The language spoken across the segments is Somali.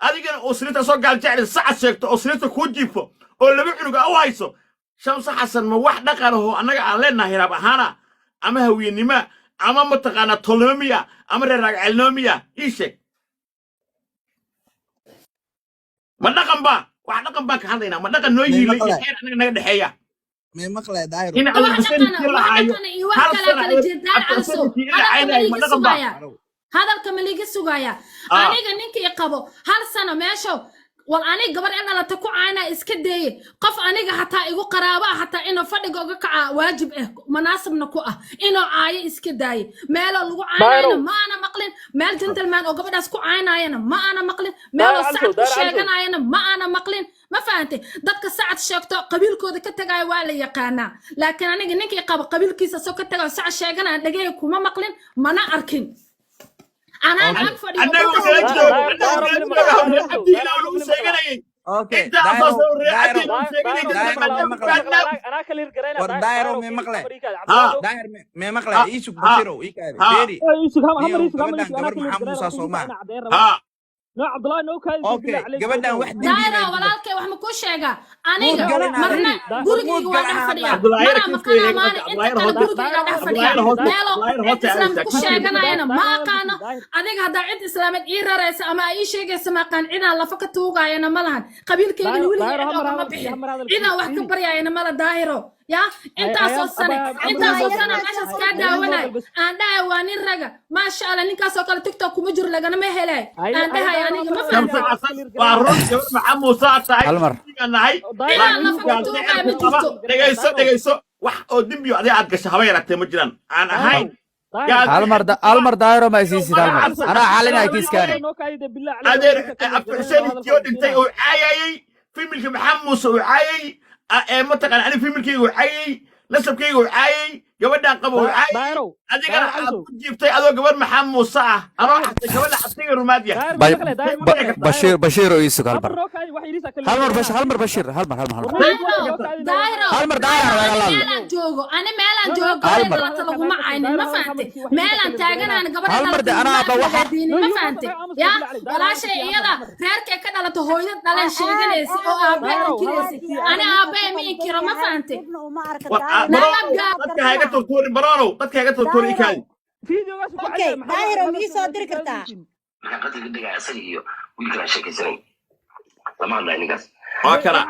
adigana oo sirta soo gaal jecel sac sheegto oo sirta ku jiifo oo laba cunuga u hayso shamsa xasan ma wax dhaqan oo anaga aan leenahay raab ahaana ama hawiyenima ama mataqaana tolnomiya ama reeraag celnomiya ii sheeg ma dhaqan ba wax dhaqan baan ka hadlaynaa ma dhaqan noo yiilay xeer anaga naga dhaxeeya ما مقلة دايرو إن على حسين كلا عايو هل سنة هذا الكماليك السجايا أنا جنينك يقبو هل سنة ماشوا والأنا قبل أن لا تكون عنا إسكدي قف أنا حتى يقول قرابة حتى إنه فرق وقع واجب مناسب نكوه إنه عاي إسكدي مال لو عنا ما أنا مقلن مال جنتلمان أو قبل أسكو عنا أنا ما أنا مقلن مال ساعة الشيغان أنا ما أنا مقلن ما فهمتي دتك ساعة شيكتو قبيلكودا كتغاي waa la yaqaana laakiin aniga ninkii qaba qabiilkiisa soo ka tagay saac sheegana dhagay kuma maqlin mana arkin ana ag fadhiyo اوكي دايرو ما مقلة داير ما مقلة ايشو بصيرو اي كاري فيري عبد الله نو كاي قبلنا واحد دايره walaalkay wax ma ku sheega aniga marna gurigeyga waa dhex fadhiya mana maqana maana inta kale gurigeyga dhex fadhiya meelo islam ku sheeganayna ma aqaano adiga hadaa cid islaameed ii raraysa ama ay sheegaysa ma aqaan cidaan lafa ka tuugayana ma lahan qabiilkeyga weligeed ma bixin cidaan wax ka baryayana mala daahiro يا انت اصلا عشان كذا وانا انا واني رجع ما شاء الله نيكا سو كلا تيك توك مجر لغنا ما هلاي انا يعني ما فهمت وارون محمد صاحب هالمر دغيسو wax oo dimbiyo adiga aad gashay haba yaragtay ma jiraan aan ahayn هالمر دايرو ما يسيسي هالمر انا حالنا كيسكاني adeer abxuseen iyo dhintay oo caayay filmka maxamed oo caayay mataqaan ani filmkeyga waxay nasabkeyga waxay gabadhan qabo waxay adigana aad ku jiibtay adoo gabar maxamed muuse ah anoo xatay gabadha xatiga rumaadiya بشير ويسو هالمر بشير هالمر ميلان جوجو انا ميلان جوجو لا لغو ما عين ما فهمتي ميلان تاغن انا غبر انا بوحه ما فهمتي يا ولا شيء يلا reerka ka dhalato hooyada dhalan sheeganaysi oo aabe kireysi ana aabe mi kiro ma fahmtay dadka hayga tortuuri barono dadka hayga tortuuri kaadi فيديوغاس ku okay daahiro mi soo diri kartaa maxaa qadiga dhigaa asaga iyo wiilka sheekaysanay lama hadlaynigaas waa kana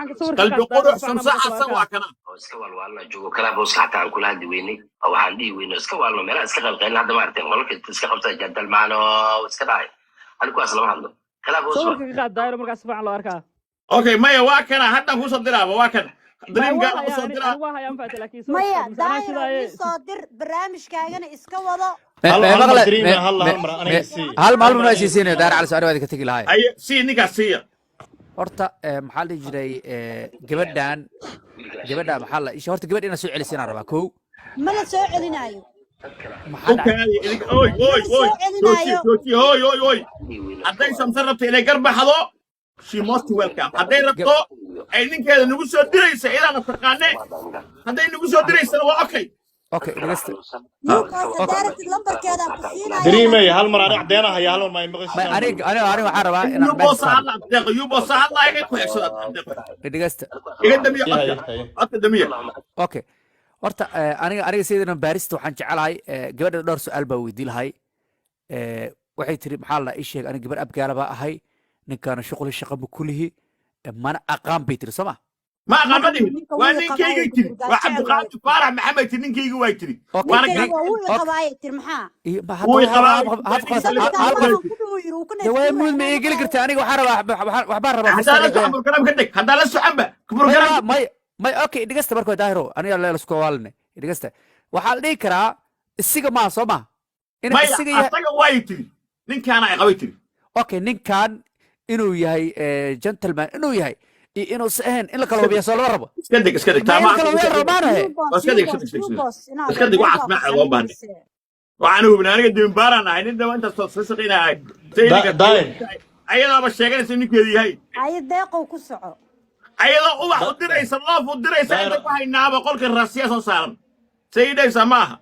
qalbi qurux samsa xasan waa kana oo iska walwaalna joogo kala boos xataa aan kula hadli weynay oo waxaan dhihi weynay iska walwaalno meelaha iska qalqeen hadda ma arteen walka iska qabta jadal maano iska dhaay halkaas lama hadlo kala boos sawirka ka qaad daayiro markaas fiican loo arkaa okay maya waa kana hadda ku soo diraaba waa kana دريم قال soo diraa waa hayaan faata laakiin maya daayiro soo dir barnaamijkaagana iska wado هالمر ما يسيسين داير على سؤال وادي كتجي لهاي اي سي نيكا سي horta maxaa la jiray gabadhan maxaa la isha horta gabadh ina soo celisana rabaa kow ma la soo celinayo oy hadday samsan rabto inay garbaxdo she must welcome hadday rabto ay ninkeeda nagu soo diraysa ilaana taqaane hadday nagu soo diraysana waa okay اوكي dhageysta دريمي هالمر انا عديناها يا هالمر ما ينبغيش انا waxaan rabaa inaan yubo saacad ay ku xigsadad dhageysta iga damiyo adka damiyo okay horta aniga sidana baarista waxaan jecelahay gabadha dhowr su'aal baa weydiin lahay waxay tiri maxaa la ii sheeg aniga gabar abgaala baa ahay ninkaana shaqo shaqo kulihi mana aqaan bay tiri soma ما قامني وانا كيغي تري وعبد القادر فارح محمد تنين كيغي واي تري وانا قبايل ترمحا هو هو مود ما يقل قرتي aniga waxaan rabaa hada la program ka dhig hada la soconba program may okay dhigasta markoo daahiro aniga la isku waalne dhigasta waxa la dhigi karaa isiga ma soo ma in isiga asaga waay tiri ninkaana ay qabay tiri okay ninkan inuu yahay gentleman inuu yahay inuu sahan in la kala hubiyo soo laba rabo iska dig taama kala hubiyo rabaanahay iska dig wax ma aqoon baan waxaan hubinaa aniga diin baaran ahay nin daba inta soo saqinaay ayada ba sheeganaysa ninkeedu yahay ay deeqo ku soco ayada u wax u diraysa loof u diraysa inta ku haynaaba qolka raasiya soo saaran sayidaysa maaha